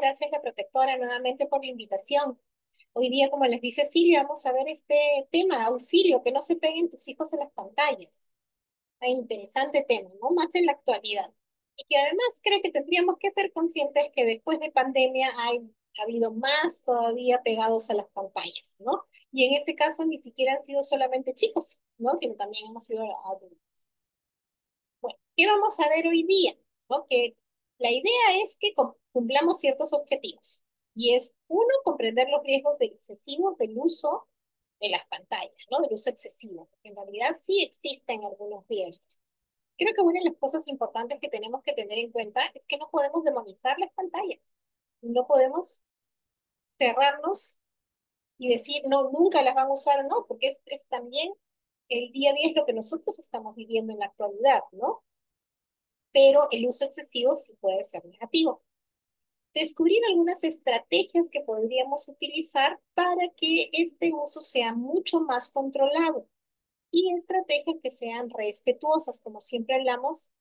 gracias la protectora nuevamente por la invitación. Hoy día, como les dice Silvia, vamos a ver este tema, auxilio, que no se peguen tus hijos en las pantallas. Interesante tema, ¿no? Más en la actualidad. Y que además creo que tendríamos que ser conscientes que después de pandemia ha habido más todavía pegados a las pantallas, ¿no? Y en ese caso ni siquiera han sido solamente chicos, ¿no? Sino también hemos sido adultos. Bueno, ¿qué vamos a ver hoy día? ¿No? Que la idea es que cumplamos ciertos objetivos. Y es, uno, comprender los riesgos excesivos del uso de las pantallas, ¿no? Del uso excesivo, porque en realidad sí existen algunos riesgos. Creo que una de las cosas importantes que tenemos que tener en cuenta es que no podemos demonizar las pantallas. No podemos cerrarnos y decir, no, nunca las van a usar, no, porque es también el día a día es lo que nosotros estamos viviendo en la actualidad, ¿no? Pero el uso excesivo sí puede ser negativo. Descubrir algunas estrategias que podríamos utilizar para que este uso sea mucho más controlado y estrategias que sean respetuosas, como siempre hablamos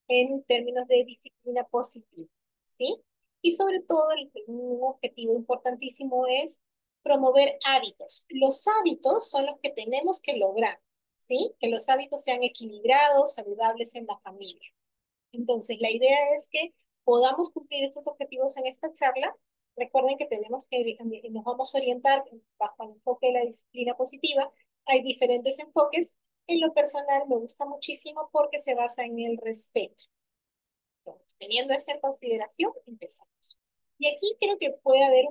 en términos de disciplina positiva, ¿sí? Y sobre todo, un objetivo importantísimo es promover hábitos. Los hábitos son los que tenemos que lograr, ¿sí? Que los hábitos sean equilibrados, saludables en la familia. Entonces, la idea es que podamos cumplir estos objetivos en esta charla. Recuerden que tenemos que nos vamos a orientar bajo el enfoque de la disciplina positiva. Hay diferentes enfoques. En lo personal me gusta muchísimo porque se basa en el respeto. Entonces, teniendo esto en consideración, empezamos. Y aquí creo que puede haber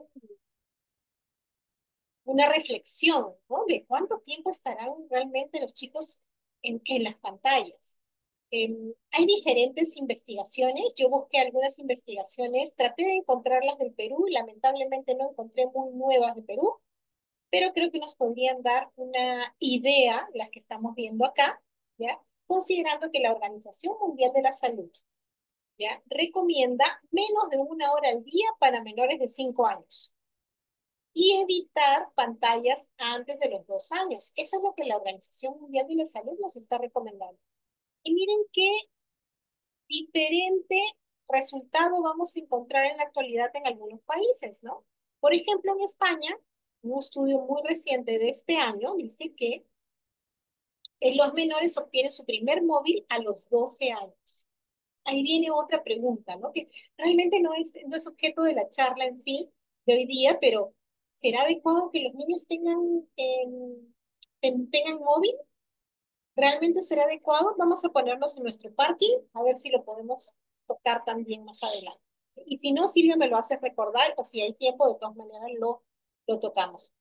una reflexión, ¿no? De cuánto tiempo estarán realmente los chicos en las pantallas. Hay diferentes investigaciones, yo busqué algunas investigaciones, traté de encontrarlas del Perú y lamentablemente no encontré muy nuevas de Perú, pero creo que nos podrían dar una idea, las que estamos viendo acá, ¿ya? Considerando que la Organización Mundial de la Salud, ¿ya? Recomienda menos de 1 hora al día para menores de 5 años y evitar pantallas antes de los 2 años. Eso es lo que la Organización Mundial de la Salud nos está recomendando. Y miren qué diferente resultado vamos a encontrar en la actualidad en algunos países, ¿no? Por ejemplo, en España, un estudio muy reciente de este año dice que los menores obtienen su primer móvil a los 12 años. Ahí viene otra pregunta, ¿no? Que realmente no es objeto de la charla en sí de hoy día, pero ¿será adecuado que los niños tengan móvil? ¿Realmente será adecuado? Vamos a ponernos en nuestro parking a ver si lo podemos tocar también más adelante. Y si no, Silvia me lo hace recordar o si hay tiempo, de todas maneras lo tocamos.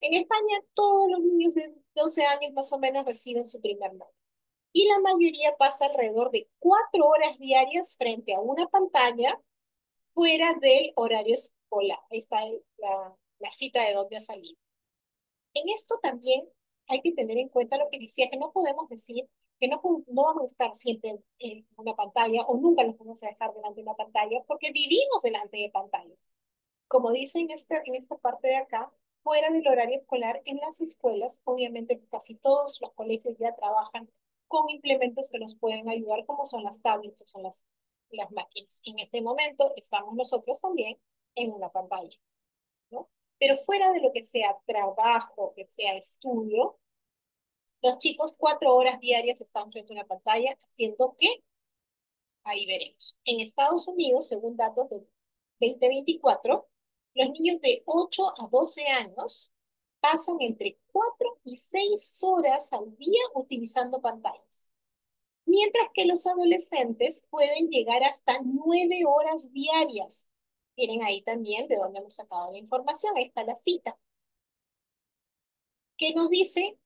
En España, todos los niños de 12 años más o menos reciben su primer móvil. Y la mayoría pasa alrededor de 4 horas diarias frente a una pantalla fuera del horario escolar. Ahí está la cita de dónde ha salido. En esto también hay que tener en cuenta lo que decía, que no podemos decir que no vamos a estar siempre en una pantalla o nunca nos vamos a dejar delante de una pantalla porque vivimos delante de pantallas. Como dice en esta parte de acá, fuera del horario escolar, en las escuelas, obviamente casi todos los colegios ya trabajan con implementos que nos pueden ayudar, como son las tablets o son las máquinas. En este momento estamos nosotros también en una pantalla, ¿no? Pero fuera de lo que sea trabajo, que sea estudio, los chicos 4 horas diarias están frente a una pantalla, haciendo que, ahí veremos. En Estados Unidos, según datos del 2024, los niños de 8 a 12 años pasan entre 4 y 6 horas al día utilizando pantallas, mientras que los adolescentes pueden llegar hasta 9 horas diarias. Tienen ahí también de dónde hemos sacado la información, ahí está la cita, que nos dice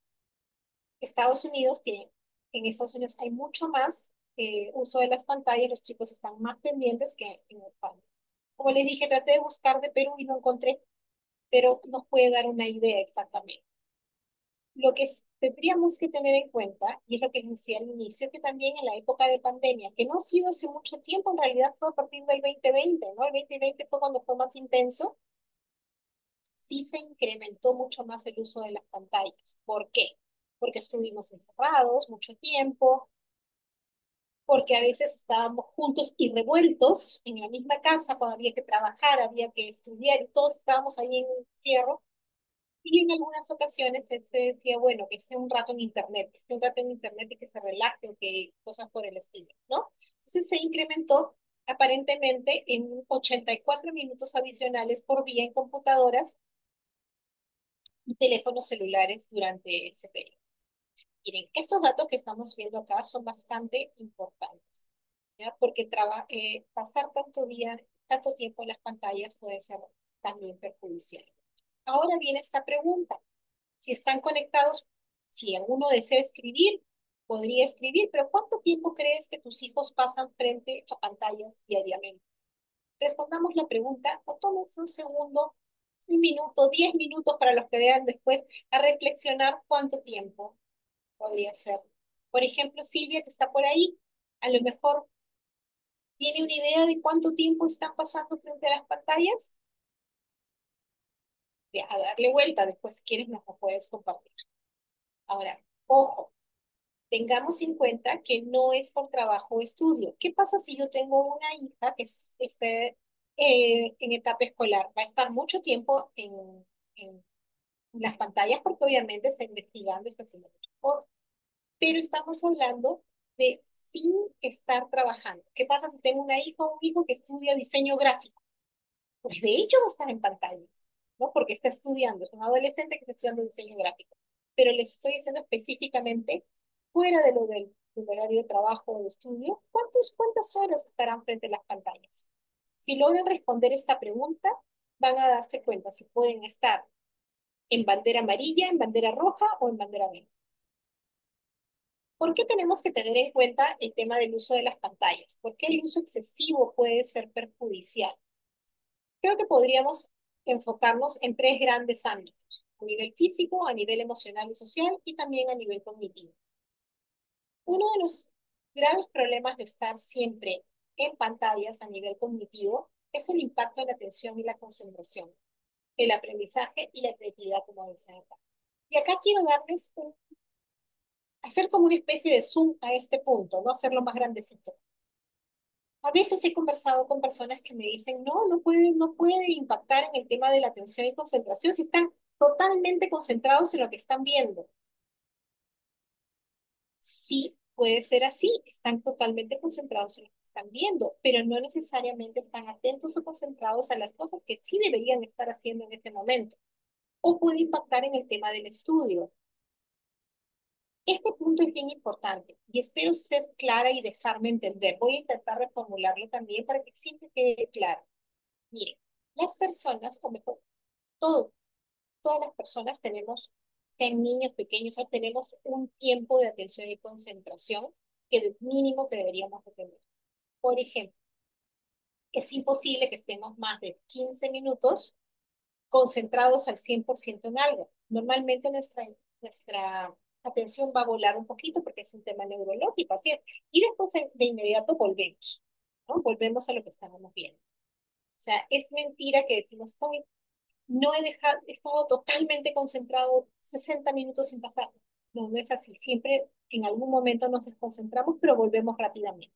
Estados Unidos tiene, en Estados Unidos hay mucho más uso de las pantallas, los chicos están más pendientes que en España. Como les dije, traté de buscar de Perú y no encontré, pero nos puede dar una idea exactamente. Lo que tendríamos que tener en cuenta, y es lo que les decía al inicio, que también en la época de pandemia, que no ha sido hace mucho tiempo, en realidad fue a partir del 2020, ¿no? El 2020 fue cuando fue más intenso, sí se incrementó mucho más el uso de las pantallas. ¿Por qué? Porque estuvimos encerrados mucho tiempo, porque a veces estábamos juntos y revueltos en la misma casa cuando había que trabajar, había que estudiar y todos estábamos ahí en un encierro. Y en algunas ocasiones él se decía, bueno, que esté un rato en internet, que esté un rato en internet y que se relaje o que cosas por el estilo, ¿no? Entonces se incrementó aparentemente en 84 minutos adicionales por día en computadoras y teléfonos celulares durante ese periodo. Miren, estos datos que estamos viendo acá son bastante importantes, ¿ya? Porque pasar tanto tiempo en las pantallas puede ser también perjudicial. Ahora viene esta pregunta. Si están conectados, si alguno desea escribir, podría escribir, pero ¿cuánto tiempo crees que tus hijos pasan frente a pantallas diariamente? Respondamos la pregunta o tómense un segundo, un minuto, 10 minutos para los que vean después, a reflexionar cuánto tiempo podría ser. Por ejemplo, Silvia, que está por ahí, a lo mejor tiene una idea de cuánto tiempo están pasando frente a las pantallas. A darle vuelta, después si quieres nos lo puedes compartir. Ahora, ojo, tengamos en cuenta que no es por trabajo o estudio. ¿Qué pasa si yo tengo una hija que esté en etapa escolar? Va a estar mucho tiempo en las pantallas porque obviamente está investigando, está haciendo muchas cosas. Pero estamos hablando de sin estar trabajando. ¿Qué pasa si tengo una hija o un hijo que estudia diseño gráfico? Pues de hecho va a estar en pantallas, ¿no? Porque está estudiando, es un adolescente que está estudiando diseño gráfico. Pero les estoy diciendo específicamente, fuera de lo del horario de trabajo o de estudio, ¿cuántas horas estarán frente a las pantallas? Si logran responder esta pregunta, van a darse cuenta si pueden estar en bandera amarilla, en bandera roja o en bandera verde. ¿Por qué tenemos que tener en cuenta el tema del uso de las pantallas? Porque el uso excesivo puede ser perjudicial. Creo que podríamos enfocarnos en tres grandes ámbitos: a nivel físico, a nivel emocional y social, y también a nivel cognitivo. Uno de los graves problemas de estar siempre en pantallas a nivel cognitivo es el impacto en la atención y la concentración, el aprendizaje y la creatividad, como dicen acá. Y acá quiero hacer como una especie de zoom a este punto, no hacerlo más grandecito. A veces he conversado con personas que me dicen, no puede impactar en el tema de la atención y concentración si están totalmente concentrados en lo que están viendo. Sí, puede ser así, están totalmente concentrados en lo que están viendo, pero no necesariamente están atentos o concentrados a las cosas que sí deberían estar haciendo en ese momento. O puede impactar en el tema del estudio. Este punto es bien importante y espero ser clara y dejarme entender. Voy a intentar reformularlo también para que siempre quede claro. Miren, las personas, o mejor, todo, todas las personas tenemos, sean niños pequeños, tenemos un tiempo de atención y concentración que es mínimo que deberíamos de tener. Por ejemplo, es imposible que estemos más de 15 minutos concentrados al 100% en algo. Normalmente nuestra atención va a volar un poquito porque es un tema neurológico, así es. Y después de inmediato volvemos, ¿no? Volvemos a lo que estábamos viendo. O sea, es mentira que decimos, no he estado totalmente concentrado 60 minutos sin pasar. No, no es así. Siempre en algún momento nos desconcentramos, pero volvemos rápidamente.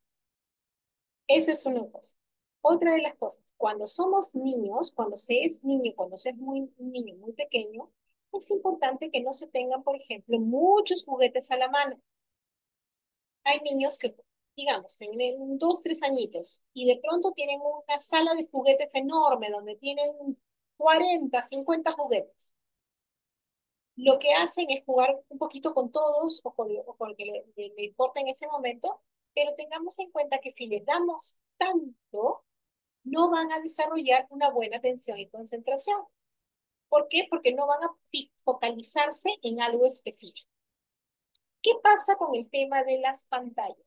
Eso es una cosa. Otra de las cosas, cuando somos niños, cuando se es niño, cuando se es un niño muy pequeño, es importante que no se tengan, por ejemplo, muchos juguetes a la mano. Hay niños que, digamos, tienen 2, 3 añitos y de pronto tienen una sala de juguetes enorme donde tienen 40, 50 juguetes. Lo que hacen es jugar un poquito con todos o con el que le importa en ese momento, pero tengamos en cuenta que si les damos tanto, no van a desarrollar una buena atención y concentración. ¿Por qué? Porque no van a focalizarse en algo específico. ¿Qué pasa con el tema de las pantallas?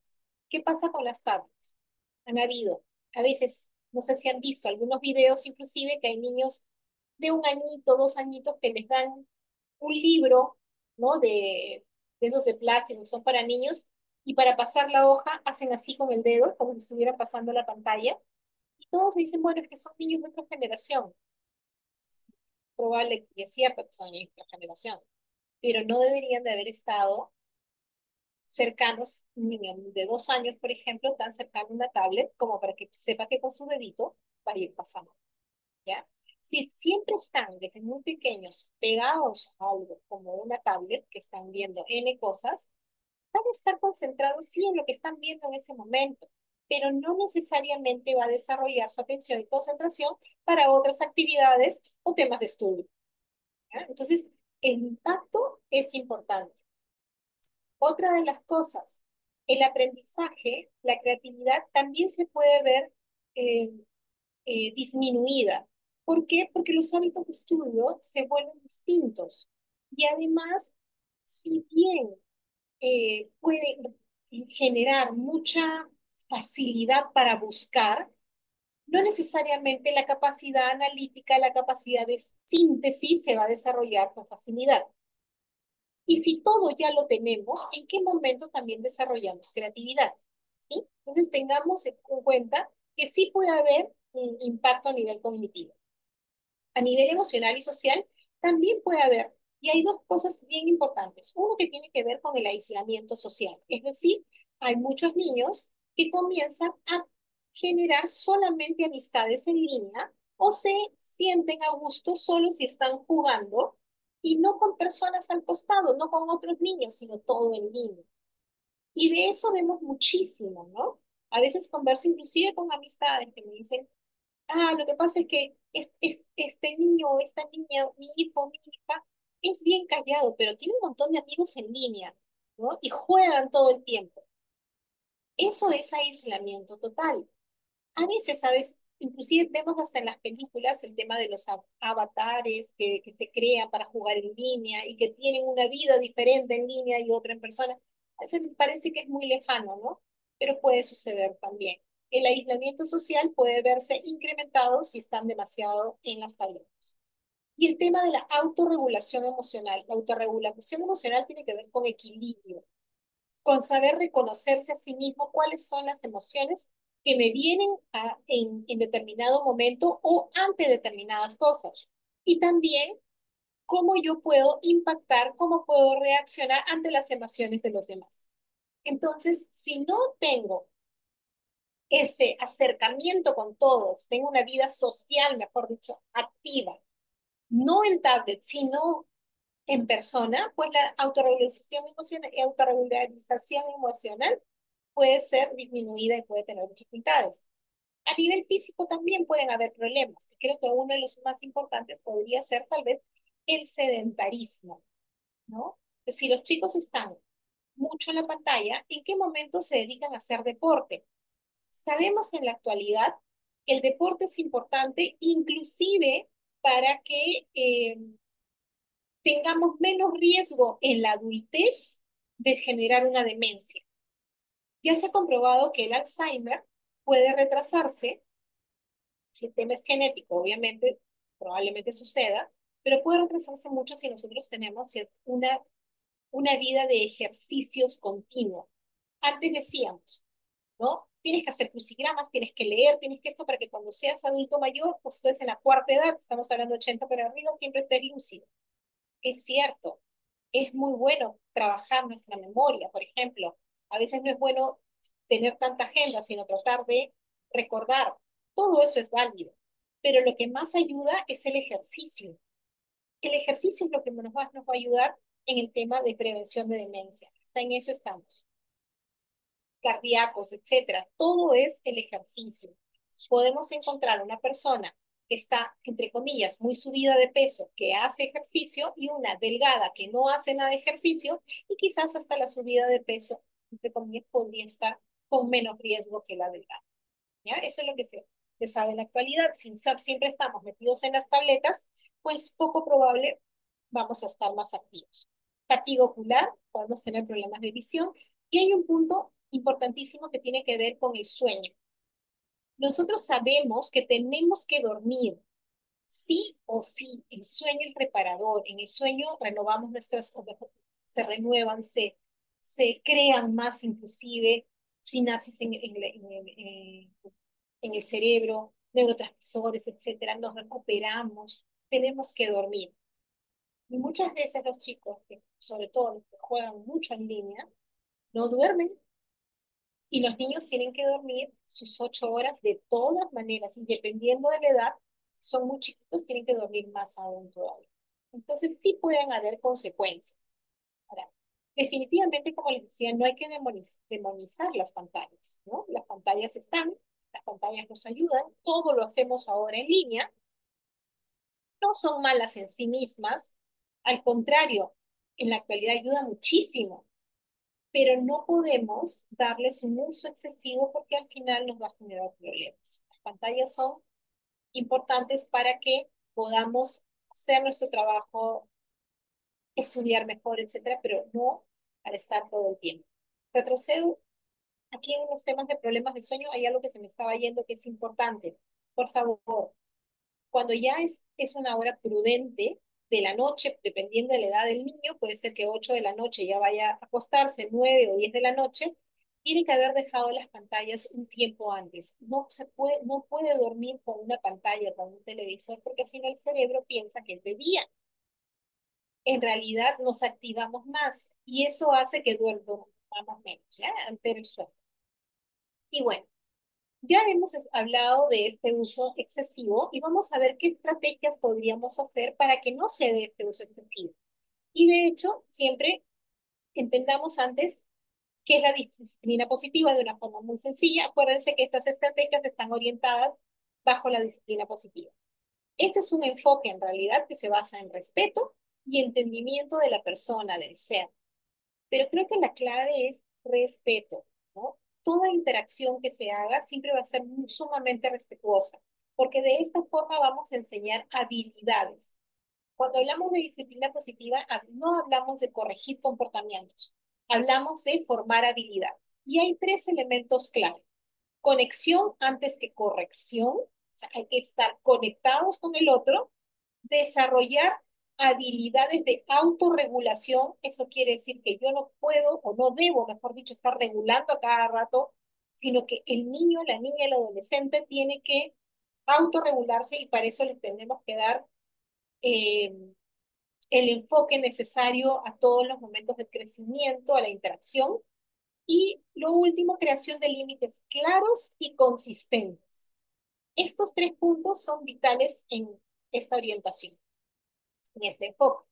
¿Qué pasa con las tablets? Han habido, a veces, no sé si han visto algunos videos inclusive que hay niños de 1 añito, 2 añitos que les dan un libro, ¿no? De esos de plástico que son para niños y para pasar la hoja hacen así con el dedo, como si estuvieran pasando la pantalla. Y todos dicen, bueno, es que son niños de otra generación. Probable que es cierto que son niños de otra generación, pero no deberían de haber estado cercanos, un niño de 2 años, por ejemplo, tan cercano a una tablet como para que sepa que con su dedito va a ir pasando, ¿ya? Si siempre están desde muy pequeños pegados a algo como una tablet, que están viendo N cosas, van a estar concentrados sí en lo que están viendo en ese momento, pero no necesariamente va a desarrollar su atención y concentración para otras actividades o temas de estudio, ¿ya? Entonces, el impacto es importante. Otra de las cosas, el aprendizaje, la creatividad también se puede ver eh, disminuida. ¿Por qué? Porque los hábitos de estudio se vuelven distintos. Y además, si bien pueden generar mucha facilidad para buscar, no necesariamente la capacidad analítica, la capacidad de síntesis se va a desarrollar con facilidad. Y si todo ya lo tenemos, ¿en qué momento también desarrollamos creatividad? ¿Sí? Entonces tengamos en cuenta que sí puede haber un impacto a nivel cognitivo. A nivel emocional y social también puede haber. Y hay dos cosas bien importantes. Uno que tiene que ver con el aislamiento social. Es decir, hay muchos niños que comienzan a generar solamente amistades en línea o se sienten a gusto solo si están jugando y no con personas al costado, no con otros niños, sino todo en línea. Y de eso vemos muchísimo, ¿no? A veces converso inclusive con amistades que me dicen, lo que pasa es que este niño o esta niña, mi hijo, mi hija, es bien callado, pero tiene un montón de amigos en línea, ¿no? Y juegan todo el tiempo. Eso es aislamiento total. A veces, inclusive vemos hasta en las películas el tema de los avatares que se crean para jugar en línea y que tienen una vida diferente en línea y otra en persona. A veces parece que es muy lejano, ¿no? Pero puede suceder también. El aislamiento social puede verse incrementado si están demasiado en las tabletas. Y el tema de la autorregulación emocional. La autorregulación emocional tiene que ver con equilibrio, con saber reconocerse a sí mismo cuáles son las emociones que me vienen en determinado momento o ante determinadas cosas. Y también cómo yo puedo impactar, cómo puedo reaccionar ante las emociones de los demás. Entonces, si no tengo ese acercamiento con todos, tengo una vida social, mejor dicho, activa, no en tablet, sino en persona, pues la autorregularización emocional puede ser disminuida y puede tener dificultades. A nivel físico también pueden haber problemas. Y creo que uno de los más importantes podría ser tal vez el sedentarismo, ¿no? Si los chicos están mucho en la pantalla, ¿en qué momento se dedican a hacer deporte? Sabemos en la actualidad que el deporte es importante, inclusive para que tengamos menos riesgo en la adultez de generar una demencia. Ya se ha comprobado que el Alzheimer puede retrasarse, si el tema es genético, obviamente, probablemente suceda, pero puede retrasarse mucho si nosotros tenemos una vida de ejercicios continuos. Antes decíamos, ¿no? Tienes que hacer crucigramas, tienes que leer, tienes que esto para que cuando seas adulto mayor, pues estés en la cuarta edad, estamos hablando de 80 para arriba, siempre estés lúcido. Es cierto, es muy bueno trabajar nuestra memoria, por ejemplo. A veces no es bueno tener tanta agenda, sino tratar de recordar. Todo eso es válido. Pero lo que más ayuda es el ejercicio. El ejercicio es lo que nos va a ayudar en el tema de prevención de demencia. Hasta en eso estamos. Cardíacos, etcétera. Todo es el ejercicio. Podemos encontrar una persona que está, entre comillas, muy subida de peso, que hace ejercicio, y una delgada que no hace nada de ejercicio, y quizás hasta la subida de peso, entre comillas, podría estar con menos riesgo que la delgada. ¿Ya? Eso es lo que se sabe en la actualidad. Si siempre estamos metidos en las tabletas, pues poco probable vamos a estar más activos. Fatiga ocular, podemos tener problemas de visión, y hay un punto importantísimo que tiene que ver con el sueño. Nosotros sabemos que tenemos que dormir, sí o sí. El sueño es reparador. En el sueño renovamos se renuevan, se crean más inclusive sinapsis en el cerebro, neurotransmisores, etcétera. Nos recuperamos. Tenemos que dormir. Y muchas veces los chicos, sobre todo los que juegan mucho en línea, no duermen y los niños tienen que dormir sus 8 horas de todas maneras, y dependiendo de la edad, si son muy chiquitos, tienen que dormir más aún todavía. Entonces sí pueden haber consecuencias. Ahora, definitivamente, como les decía, no hay que demonizar las pantallas, ¿no? Las pantallas están, las pantallas nos ayudan, todo lo hacemos ahora en línea, no son malas en sí mismas, al contrario, en la actualidad ayuda muchísimo, pero no podemos darles un uso excesivo porque al final nos va a generar problemas. Las pantallas son importantes para que podamos hacer nuestro trabajo, estudiar mejor, etcétera, pero no para estar todo el tiempo. Retrocedo aquí en los temas de problemas de sueño, hay algo que se me estaba yendo que es importante. Por favor, cuando ya es una hora prudente de la noche, dependiendo de la edad del niño, puede ser que 8 de la noche ya vaya a acostarse, 9 o 10 de la noche, tiene que haber dejado las pantallas un tiempo antes. No puede dormir con una pantalla, con un televisor, porque si no el cerebro piensa que es de día. En realidad nos activamos más y eso hace que duermamos menos, ¿ya? Ante el sueño. Y bueno, ya hemos hablado de este uso excesivo y vamos a ver qué estrategias podríamos hacer para que no se dé este uso excesivo. Y de hecho, siempre entendamos antes qué es la disciplina positiva de una forma muy sencilla. Acuérdense que estas estrategias están orientadas bajo la disciplina positiva. Este es un enfoque en realidad que se basa en respeto y entendimiento de la persona, del ser. Pero creo que la clave es respeto, ¿no? Toda interacción que se haga siempre va a ser sumamente respetuosa, porque de esta forma vamos a enseñar habilidades. Cuando hablamos de disciplina positiva, no hablamos de corregir comportamientos, hablamos de formar habilidades. Y hay tres elementos clave. Conexión antes que corrección, o sea, hay que estar conectados con el otro, desarrollar habilidades de autorregulación. Eso quiere decir que yo no puedo o no debo, mejor dicho, estar regulando a cada rato, sino que el niño, la niña, el adolescente tiene que autorregularse y para eso les tenemos que dar eh, el enfoque necesario a todos los momentos de crecimiento, a la interacción. Y lo último, creación de límites claros y consistentes. Estos tres puntos son vitales en esta orientación, en este enfoque.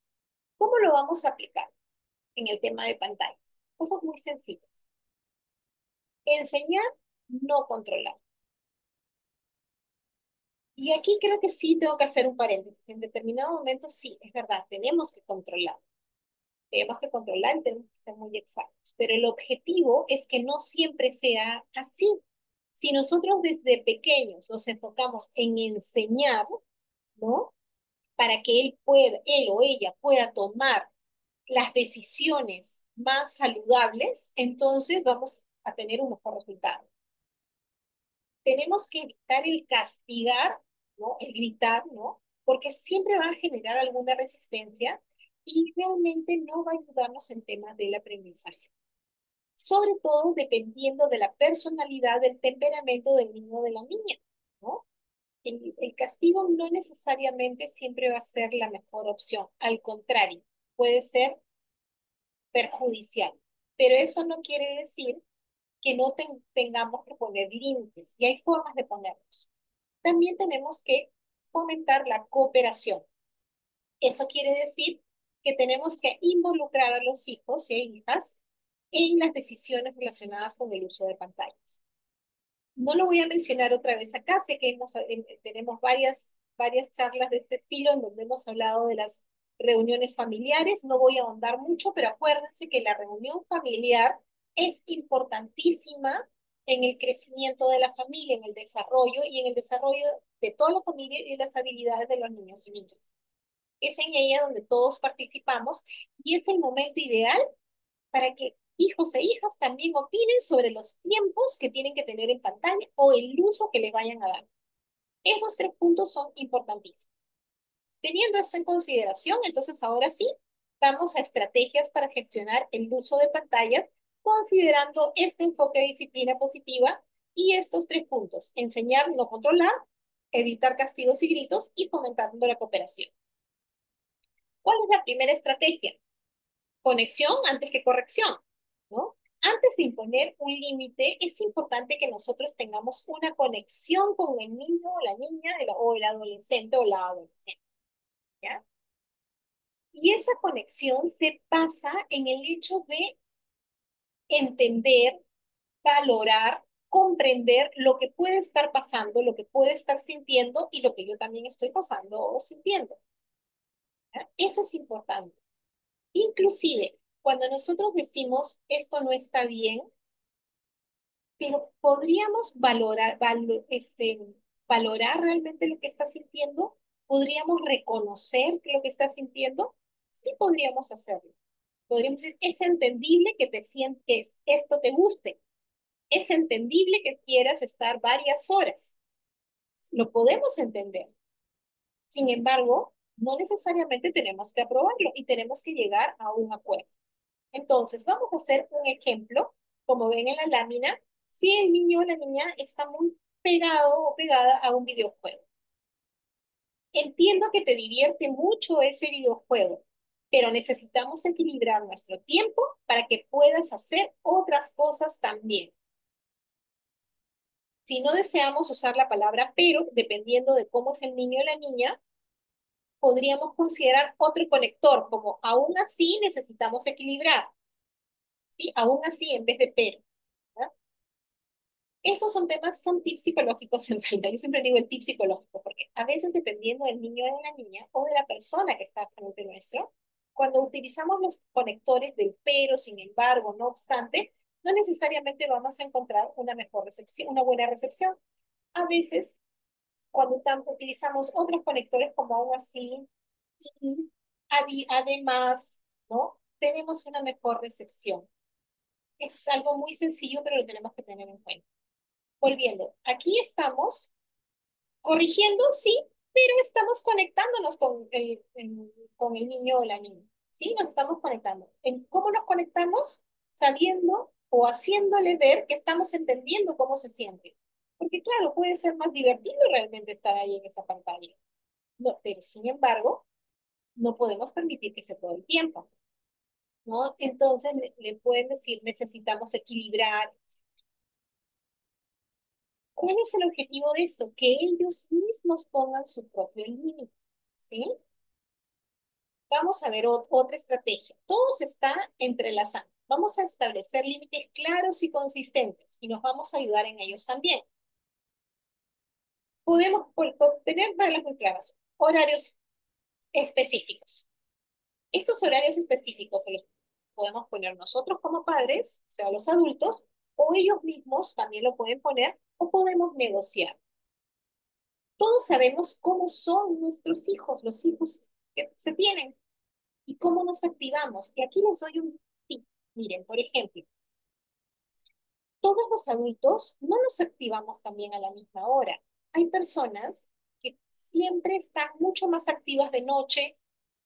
¿Cómo lo vamos a aplicar en el tema de pantallas? Cosas muy sencillas. Enseñar, no controlar. Y aquí creo que sí tengo que hacer un paréntesis. En determinado momento, sí, es verdad, tenemos que controlar. Tenemos que controlar y tenemos que ser muy exactos. Pero el objetivo es que no siempre sea así. Si nosotros desde pequeños nos enfocamos en enseñar, ¿no? Para que él o ella pueda tomar las decisiones más saludables, entonces vamos a tener un mejor resultado. Tenemos que evitar el castigar, ¿no? El gritar, ¿no? Porque siempre va a generar alguna resistencia y realmente no va a ayudarnos en temas del aprendizaje. Sobre todo dependiendo de la personalidad, del temperamento del niño o de la niña, ¿no? El castigo no necesariamente siempre va a ser la mejor opción, al contrario, puede ser perjudicial. Pero eso no quiere decir que no tengamos que poner límites, y hay formas de ponerlos. También tenemos que fomentar la cooperación. Eso quiere decir que tenemos que involucrar a los hijos y hijas en las decisiones relacionadas con el uso de pantallas. No lo voy a mencionar otra vez acá, sé que tenemos varias charlas de este estilo en donde hemos hablado de las reuniones familiares, no voy a ahondar mucho, pero acuérdense que la reunión familiar es importantísima en el crecimiento de la familia, en el desarrollo y en el desarrollo de toda la familia y de las habilidades de los niños y niñas. Es en ella donde todos participamos y es el momento ideal para que hijos e hijas también opinen sobre los tiempos que tienen que tener en pantalla o el uso que les vayan a dar. Esos tres puntos son importantísimos. Teniendo eso en consideración, entonces ahora sí, vamos a estrategias para gestionar el uso de pantallas, considerando este enfoque de disciplina positiva y estos tres puntos: enseñar, no controlar, evitar castigos y gritos y fomentando la cooperación. ¿Cuál es la primera estrategia? Conexión antes que corrección, ¿no? antes de imponer un límite, es importante que nosotros tengamos una conexión con el niño o la niña o el adolescente o la adolescente, ¿ya? Y esa conexión se basa en el hecho de entender, valorar, comprender lo que puede estar pasando, lo que puede estar sintiendo y lo que yo también estoy pasando o sintiendo, ¿ya? Eso es importante. Inclusive, cuando nosotros decimos esto no está bien, pero podríamos valorar realmente lo que está sintiendo, podríamos reconocer que lo que está sintiendo, sí podríamos hacerlo. Podríamos decir, es entendible que te sientes, que esto te guste, es entendible que quieras estar varias horas, lo podemos entender. Sin embargo, no necesariamente tenemos que aprobarlo y tenemos que llegar a un acuerdo. Entonces, vamos a hacer un ejemplo, como ven en la lámina, si el niño o la niña está muy pegado o pegada a un videojuego. Entiendo que te divierte mucho ese videojuego, pero necesitamos equilibrar nuestro tiempo para que puedas hacer otras cosas también. Si no deseamos usar la palabra pero, dependiendo de cómo es el niño o la niña, podríamos considerar otro conector, como aún así necesitamos equilibrar, ¿sí? Aún así en vez de pero. ¿Verdad? Esos son temas, son tips psicológicos en realidad. Yo siempre digo el tip psicológico, porque a veces dependiendo del niño o de la niña o de la persona que está frente nuestro, cuando utilizamos los conectores del pero, sin embargo, no obstante, no necesariamente vamos a encontrar una mejor recepción, una buena recepción. A veces, cuando utilizamos otros conectores como aún así, y además, ¿no? Tenemos una mejor recepción. Es algo muy sencillo, pero lo tenemos que tener en cuenta. Volviendo, aquí estamos corrigiendo, sí, pero estamos conectándonos con el niño o la niña, ¿sí? Nos estamos conectando. ¿Cómo nos conectamos? Sabiendo o haciéndole ver que estamos entendiendo cómo se siente. Porque claro, puede ser más divertido realmente estar ahí en esa pantalla. No, pero sin embargo, no podemos permitir que sea todo el tiempo, ¿no? Entonces le pueden decir, necesitamos equilibrar. ¿Cuál es el objetivo de esto? Que ellos mismos pongan su propio límite, ¿sí? Vamos a ver otra estrategia. Todo se está entrelazando. Vamos a establecer límites claros y consistentes y nos vamos a ayudar en ellos también. Podemos tener reglas muy claras. Horarios específicos. Estos horarios específicos los podemos poner nosotros como padres, o sea, los adultos, o ellos mismos también lo pueden poner, o podemos negociar. Todos sabemos cómo son nuestros hijos, los hijos que se tienen, y cómo nos activamos. Y aquí les doy un tip. Miren, por ejemplo, todos los adultos no nos activamos también a la misma hora. Hay personas que siempre están mucho más activas de noche,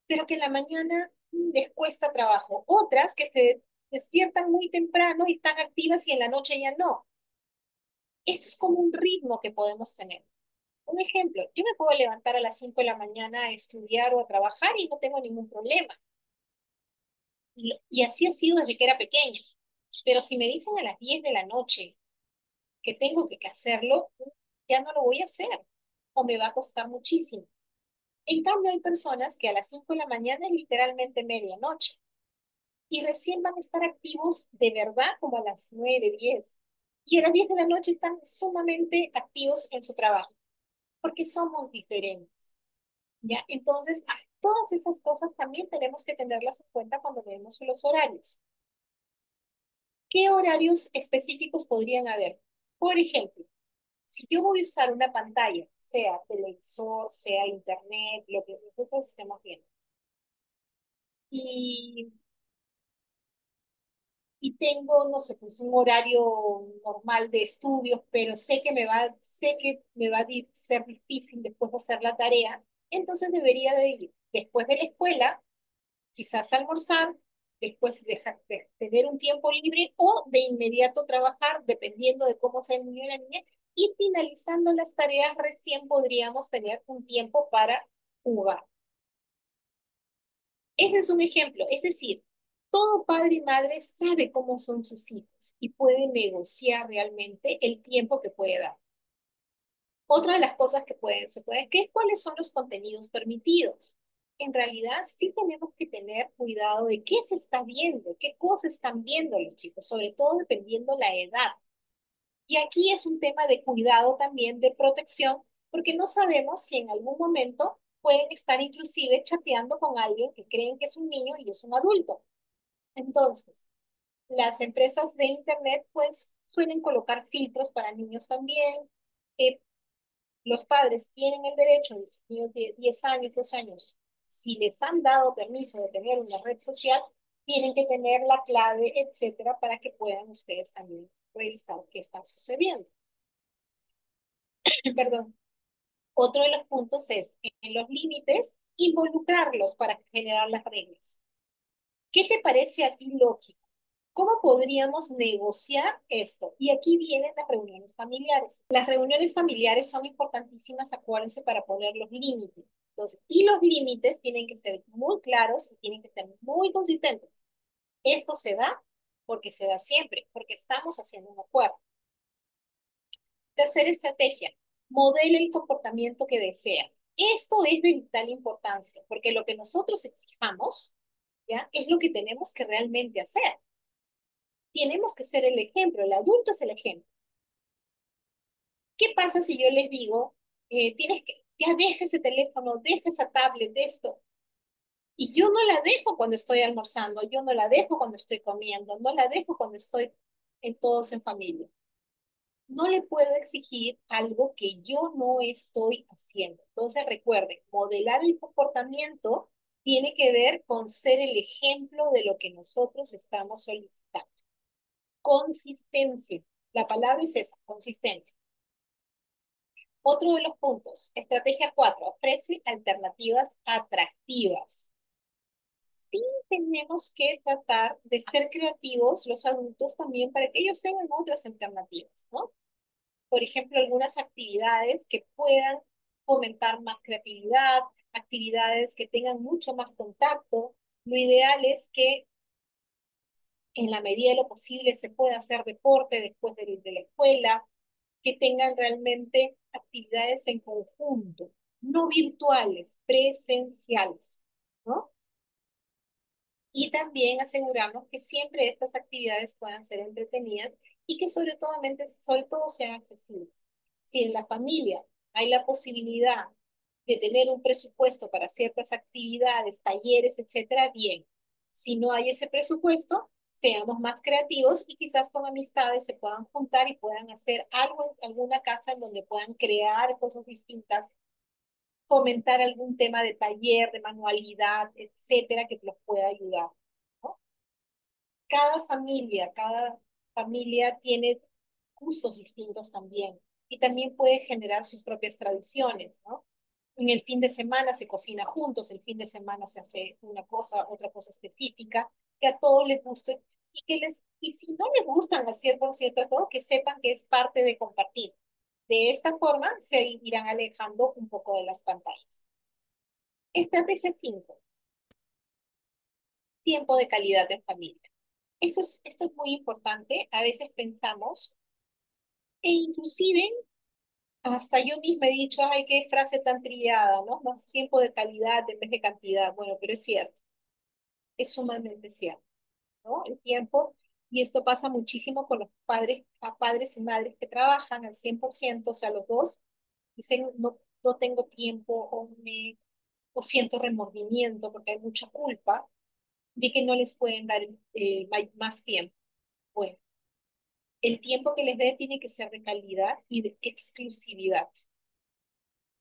pero que en la mañana les cuesta trabajo. Otras que se despiertan muy temprano y están activas y en la noche ya no. Eso es como un ritmo que podemos tener. Un ejemplo, yo me puedo levantar a las 5 de la mañana a estudiar o a trabajar y no tengo ningún problema. Y así ha sido desde que era pequeña. Pero si me dicen a las 10 de la noche que tengo que hacerlo, ya no lo voy a hacer o me va a costar muchísimo. En cambio, hay personas que a las 5 de la mañana es literalmente medianoche y recién van a estar activos de verdad como a las 9 10. Y a las 10 de la noche están sumamente activos en su trabajo, porque somos diferentes, ¿ya? Entonces, todas esas cosas también tenemos que tenerlas en cuenta cuando vemos los horarios. ¿Qué horarios específicos podrían haber? Por ejemplo, si yo voy a usar una pantalla, sea televisor, sea internet, lo que nosotros estemos viendo, y, y tengo, no sé, pues un horario normal de estudios, pero sé que me va a ser difícil después de hacer la tarea, entonces debería de ir después de la escuela, quizás almorzar, después de tener un tiempo libre o de inmediato trabajar, dependiendo de cómo sea el niño y la niña, y finalizando las tareas recién podríamos tener un tiempo para jugar. Ese es un ejemplo, es decir, todo padre y madre sabe cómo son sus hijos y puede negociar realmente el tiempo que puede dar. Otra de las cosas que se puede, ¿qué, cuáles son los contenidos permitidos? En realidad sí tenemos que tener cuidado de qué se está viendo, qué cosas están viendo los chicos, sobre todo dependiendo la edad. Y aquí es un tema de cuidado también, de protección, porque no sabemos si en algún momento pueden estar inclusive chateando con alguien que creen que es un niño y es un adulto. Entonces, las empresas de Internet pues suelen colocar filtros para niños también. Eh, los padres tienen el derecho de sus niños de 10 años, 2 años, si les han dado permiso de tener una red social, tienen que tener la clave, etcétera, para que puedan ustedes también revisar qué está sucediendo. Perdón. Otro de los puntos es, en los límites, involucrarlos para generar las reglas. ¿Qué te parece a ti lógico? ¿Cómo podríamos negociar esto? Y aquí vienen las reuniones familiares. Las reuniones familiares son importantísimas, acuérdense, para poner los límites. Entonces, y los límites tienen que ser muy claros y tienen que ser muy consistentes. Esto se da porque se da siempre, porque estamos haciendo un acuerdo. Tercera estrategia, modela el comportamiento que deseas. Esto es de vital importancia, porque lo que nosotros exijamos, ¿ya? Es lo que tenemos que realmente hacer. Tenemos que ser el ejemplo, el adulto es el ejemplo. ¿Qué pasa si yo les digo, tienes que, ya deja ese teléfono, deja esa tablet, de esto? Y yo no la dejo cuando estoy almorzando, yo no la dejo cuando estoy comiendo, no la dejo cuando estoy todos en familia. No le puedo exigir algo que yo no estoy haciendo. Entonces recuerden, modelar el comportamiento tiene que ver con ser el ejemplo de lo que nosotros estamos solicitando. Consistencia. La palabra es esa, consistencia. Otro de los puntos, estrategia 4, ofrece alternativas atractivas. Sí tenemos que tratar de ser creativos los adultos también para que ellos tengan otras alternativas, ¿no? Por ejemplo, algunas actividades que puedan fomentar más creatividad, actividades que tengan mucho más contacto. Lo ideal es que en la medida de lo posible se pueda hacer deporte después de la escuela, que tengan realmente actividades en conjunto, no virtuales, presenciales, ¿no? Y también asegurarnos que siempre estas actividades puedan ser entretenidas y que sobre todo sean accesibles. Si en la familia hay la posibilidad de tener un presupuesto para ciertas actividades, talleres, etcétera, bien. Si no hay ese presupuesto, seamos más creativos y quizás con amistades se puedan juntar y puedan hacer algo en alguna casa en donde puedan crear cosas distintas, fomentar algún tema de taller, de manualidad, etcétera, que los pueda ayudar, ¿no? Cada familia tiene gustos distintos también y también puede generar sus propias tradiciones, ¿no? En el fin de semana se cocina juntos, el fin de semana se hace una cosa, otra cosa específica, que a todos les guste y si no les gustan al 100% todo, que sepan que es parte de compartir. De esta forma se irán alejando un poco de las pantallas. Estrategia 5, tiempo de calidad en familia. Esto es muy importante. A veces pensamos, e inclusive hasta yo misma he dicho, ay, qué frase tan trillada, ¿no? Más tiempo de calidad en vez de cantidad. Bueno, pero es cierto, es sumamente cierto, ¿no? El tiempo, y esto pasa muchísimo con los padres, a padres y madres que trabajan al 100%, o sea, los dos dicen, no, no tengo tiempo o siento remordimiento porque hay mucha culpa de que no les pueden dar más tiempo. Bueno, el tiempo que les dé tiene que ser de calidad y de exclusividad,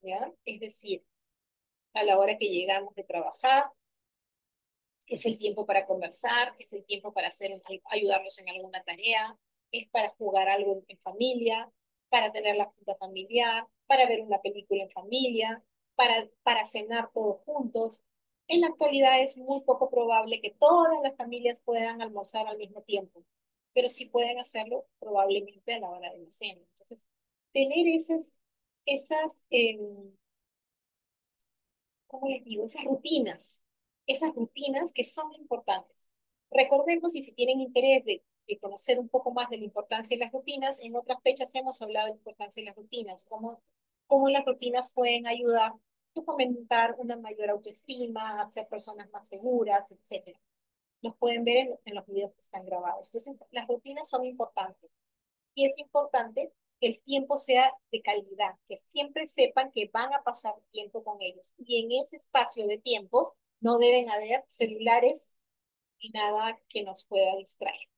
¿ya? Es decir, a la hora que llegamos de trabajar, es el tiempo para conversar, es el tiempo para ayudarlos en alguna tarea, es para jugar algo en familia, para tener la junta familiar, para ver una película en familia, para cenar todos juntos. En la actualidad es muy poco probable que todas las familias puedan almorzar al mismo tiempo, pero sí pueden hacerlo probablemente a la hora de la cena. Entonces, tener esas ¿cómo les digo? Esas rutinas que son importantes. Recordemos, y si tienen interés de conocer un poco más de la importancia de las rutinas, en otras fechas hemos hablado de la importancia de las rutinas, cómo las rutinas pueden ayudar a fomentar una mayor autoestima, a ser personas más seguras, etcétera. Los pueden ver en los videos que están grabados. Entonces, las rutinas son importantes. Y es importante que el tiempo sea de calidad, que siempre sepan que van a pasar tiempo con ellos. Y en ese espacio de tiempo no deben haber celulares ni nada que nos pueda distraer.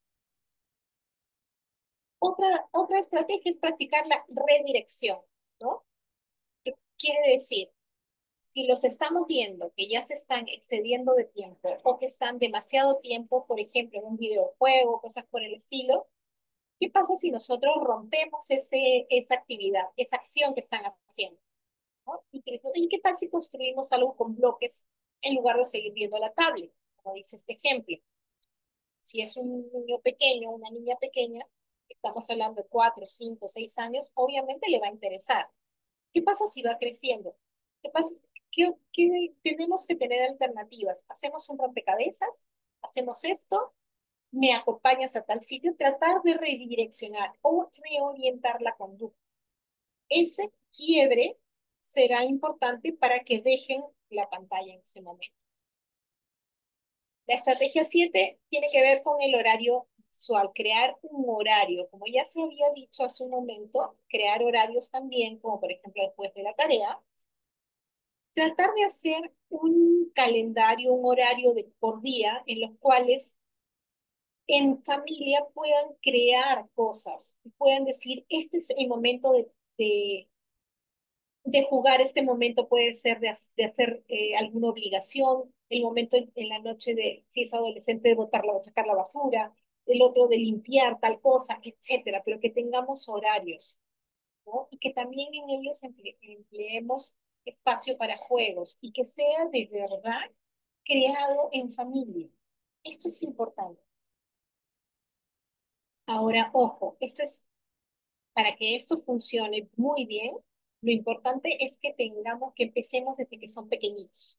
Otra estrategia es practicar la redirección, ¿no? ¿Qué quiere decir? Si los estamos viendo que ya se están excediendo de tiempo o que están demasiado tiempo, por ejemplo, en un videojuego, cosas por el estilo, ¿qué pasa si nosotros rompemos esa actividad, esa acción que están haciendo? ¿No? ¿Y qué tal si construimos algo con bloques en lugar de seguir viendo la tablet? Como dice este ejemplo. Si es un niño pequeño, una niña pequeña, estamos hablando de 4, 5, 6 años, obviamente le va a interesar. ¿Qué pasa si va creciendo? ¿Qué pasa? Tenemos que tener alternativas? ¿Hacemos un rompecabezas? ¿Hacemos esto? ¿Me acompañas a tal sitio? Tratar de redireccionar o reorientar la conducta. Ese quiebre será importante para que dejen la pantalla en ese momento. La estrategia 7 tiene que ver con el horario visual, crear un horario. Como ya se había dicho hace un momento, crear horarios también, como por ejemplo después de la tarea. Tratar de hacer un calendario, un horario por día en los cuales en familia puedan crear cosas, puedan decir, este es el momento de jugar, este momento puede ser de hacer alguna obligación, el momento en la noche de, si es adolescente, de botarla, de sacar la basura, el otro de limpiar tal cosa, etcétera, pero que tengamos horarios, ¿no? Y que también en ellos empleemos espacio para juegos y que sea de verdad creado en familia. Esto es importante. Ahora, ojo, esto es para que esto funcione muy bien. Lo importante es que que empecemos desde que son pequeñitos.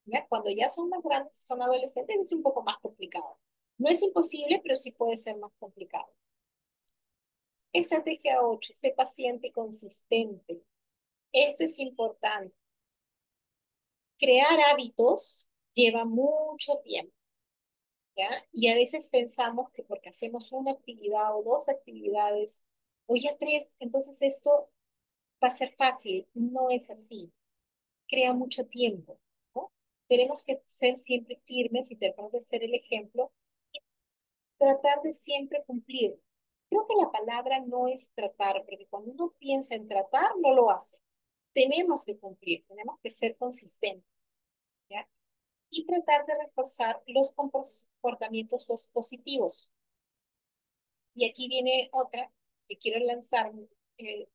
¿Ya? Cuando ya son más grandes, son adolescentes, es un poco más complicado. No es imposible, pero sí puede ser más complicado. Estrategia 8, sé paciente y consistente. Esto es importante. Crear hábitos lleva mucho tiempo, ¿ya? Y a veces pensamos que porque hacemos una actividad o dos actividades, o ya tres, entonces esto va a ser fácil. No es así. Crea mucho tiempo, ¿no? Tenemos que ser siempre firmes y tratar de ser el ejemplo y tratar de siempre cumplir. Creo que la palabra no es tratar, porque cuando uno piensa en tratar, no lo hace. Tenemos que cumplir, tenemos que ser consistentes, ¿ya? Y tratar de reforzar los comportamientos positivos. Y aquí viene otra que quiero lanzar, eh,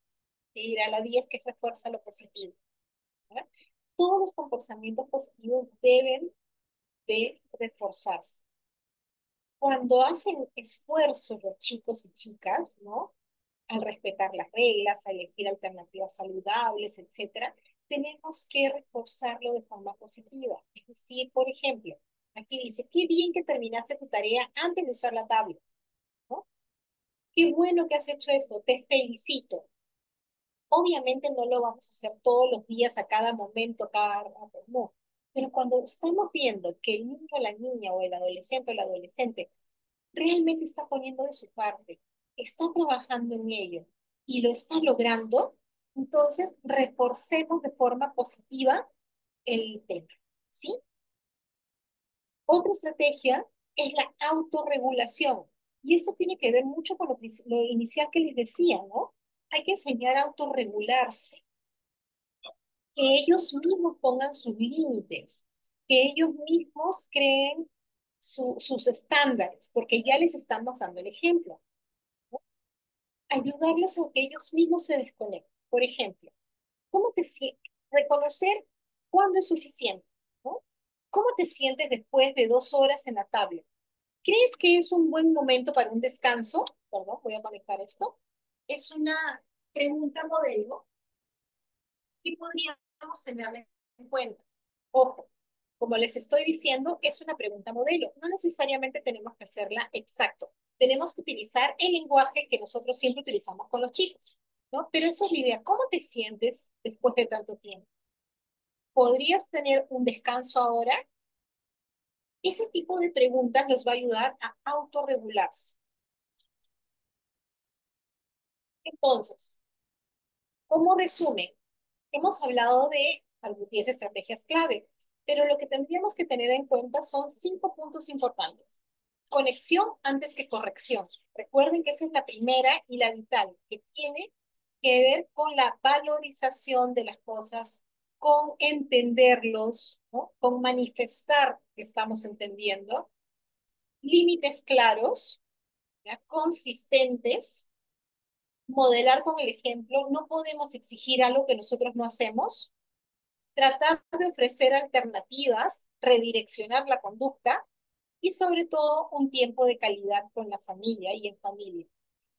ir a la 10 que refuerza lo positivo. ¿Ya? Todos los comportamientos positivos deben de reforzarse. Cuando hacen esfuerzos los chicos y chicas, ¿no? Al respetar las reglas, a elegir alternativas saludables, etcétera, tenemos que reforzarlo de forma positiva. Es decir, por ejemplo, aquí dice, qué bien que terminaste tu tarea antes de usar la tablet, ¿no? Qué bueno que has hecho esto, te felicito. Obviamente no lo vamos a hacer todos los días, a cada momento, a cada rato, no. Pero cuando estamos viendo que el niño, la niña o el adolescente o la adolescente realmente está poniendo de su parte, está trabajando en ello y lo está logrando, entonces reforcemos de forma positiva el tema, ¿sí? Otra estrategia es la autorregulación. Y esto tiene que ver mucho con lo inicial que les decía, ¿no? Hay que enseñar a autorregularse, que ellos mismos pongan sus límites, que ellos mismos creen sus estándares, porque ya les estamos dando el ejemplo. Ayudarlos a que ellos mismos se desconecten. Por ejemplo, ¿cómo te sientes? Reconocer cuándo es suficiente, ¿no? ¿Cómo te sientes después de 2 horas en la tablet? ¿Crees que es un buen momento para un descanso? Perdón, voy a conectar esto. Es una pregunta modelo que podríamos tenerla en cuenta. Ojo, Como les estoy diciendo, es una pregunta modelo. No necesariamente tenemos que hacerla exacto. Tenemos que utilizar el lenguaje que nosotros siempre utilizamos con los chicos, ¿no? Pero esa es la idea. ¿Cómo te sientes después de tanto tiempo? ¿Podrías tener un descanso ahora? Ese tipo de preguntas nos va a ayudar a autorregularse. Entonces, como resumen, hemos hablado de algunas 10 estrategias clave, pero lo que tendríamos que tener en cuenta son 5 puntos importantes. Conexión antes que corrección. Recuerden que esa es la primera y la vital, que tiene que ver con la valorización de las cosas, con entenderlos, ¿no? Con manifestar que estamos entendiendo, límites claros, ¿ya? Consistentes, modelar con el ejemplo. No podemos exigir algo que nosotros no hacemos, tratar de ofrecer alternativas, redireccionar la conducta y sobre todo un tiempo de calidad con la familia y en familia.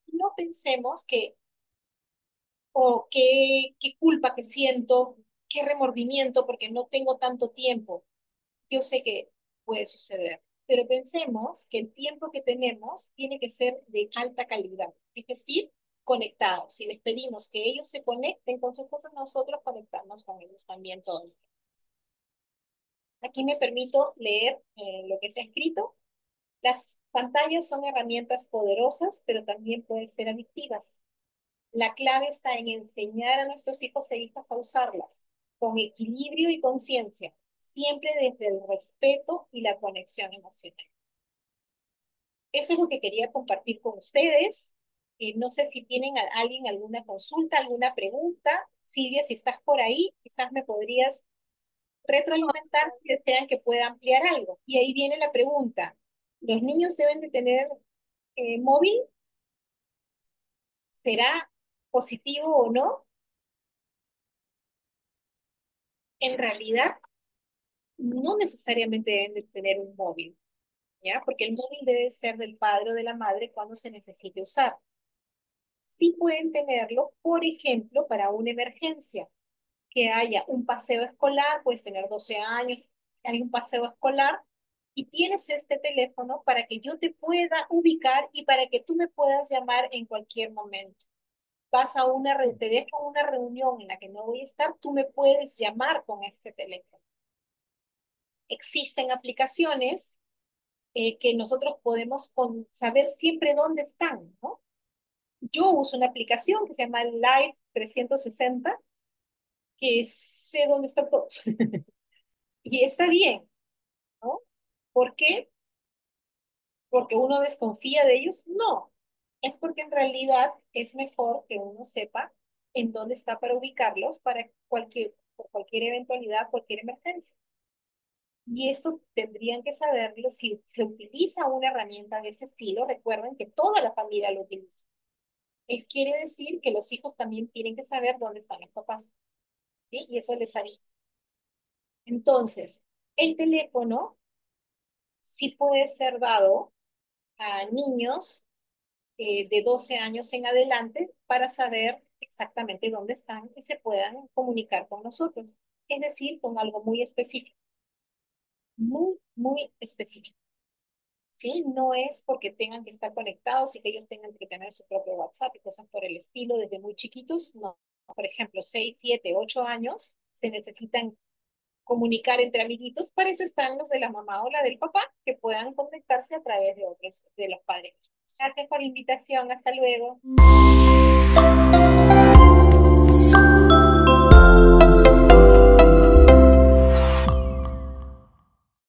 No pensemos que, oh, qué culpa que siento, qué remordimiento porque no tengo tanto tiempo. Yo sé que puede suceder, pero pensemos que el tiempo que tenemos tiene que ser de alta calidad, es decir, conectados. Si les pedimos que ellos se conecten con sus cosas, nosotros conectarnos con ellos también todo el tiempo. Aquí me permito leer lo que se ha escrito. Las pantallas son herramientas poderosas, pero también pueden ser adictivas. La clave está en enseñar a nuestros hijos e hijas a usarlas con equilibrio y conciencia, siempre desde el respeto y la conexión emocional. Eso es lo que quería compartir con ustedes. No sé si tienen a alguien alguna consulta, alguna pregunta. Silvia, si estás por ahí, quizás me podrías retroalimentar si desean que pueda ampliar algo. Y ahí viene la pregunta. ¿Los niños deben de tener móvil? ¿Será positivo o no? En realidad, no necesariamente deben de tener un móvil, ¿ya? Porque el móvil debe ser del padre o de la madre cuando se necesite usar. Sí pueden tenerlo, por ejemplo, para una emergencia, que haya un paseo escolar, puedes tener 12 años, hay un paseo escolar, y tienes este teléfono para que yo te pueda ubicar y para que tú me puedas llamar en cualquier momento. Vas a te dejo una reunión en la que no voy a estar, tú me puedes llamar con este teléfono. Existen aplicaciones que nosotros podemos saber siempre dónde están, ¿no? Yo uso una aplicación que se llama Live 360, que sé dónde están todos. Y está bien, ¿no? ¿Por qué? ¿Porque uno desconfía de ellos? No, es porque en realidad es mejor que uno sepa en dónde está para ubicarlos para por cualquier eventualidad, cualquier emergencia. Y esto tendrían que saberlo si se utiliza una herramienta de este estilo. Recuerden que toda la familia lo utiliza. Quiere decir que los hijos también tienen que saber dónde están los papás, ¿sí? Y eso les avisa. Entonces, el teléfono sí puede ser dado a niños de 12 años en adelante para saber exactamente dónde están y se puedan comunicar con nosotros. Es decir, con algo muy específico, muy específico. ¿Sí? No es porque tengan que estar conectados y que ellos tengan que tener su propio WhatsApp y cosas por el estilo desde muy chiquitos. No. Por ejemplo, 6, 7, 8 años se necesitan comunicar entre amiguitos. Para eso están los de la mamá o la del papá, que puedan conectarse a través de otros, de los padres. Gracias por la invitación. Hasta luego.